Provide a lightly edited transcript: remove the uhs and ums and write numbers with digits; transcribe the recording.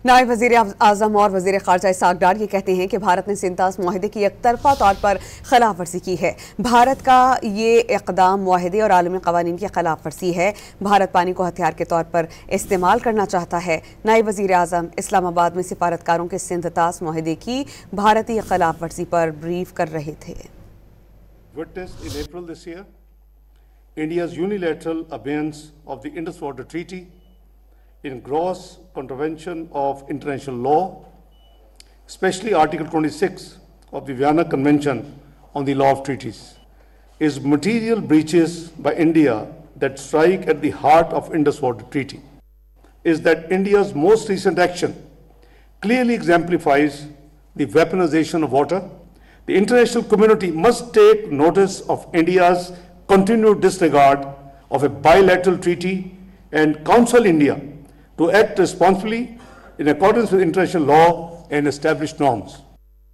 नायब वज़ीर आज़म और वज़ीर ख़ारजा इसहाक़ डार ये कहते हैं कि भारत ने सिंतास मुआहदे की एकतरफ़ा तौर पर खिलाफ वर्जी की है। भारत का ये इक़दाम मुआहदे और आलमी क़वानीन की खिलाफ वर्जी है। भारत पानी को हथियार के तौर पर इस्तेमाल करना चाहता है। नायब वज़ीर आज़म इस्लामाबाद में सिफारतकारों के सिंतास मुआहदे की भारतीय खिलाफ वर्जी पर ब्रीफ कर रहे थे। India's unilateral abeyance of the Indus Water Treaty in gross contravention of international law, especially Article 26 of the Vienna Convention on the Law of Treaties, is material breaches by India that strike at the heart of Indus Water Treaty. Is that India's most recent action clearly exemplifies the weaponization of water. The international community must take notice of India's continued disregard of a bilateral treaty and counsel India to act responsibly in accordance with international law and established norms.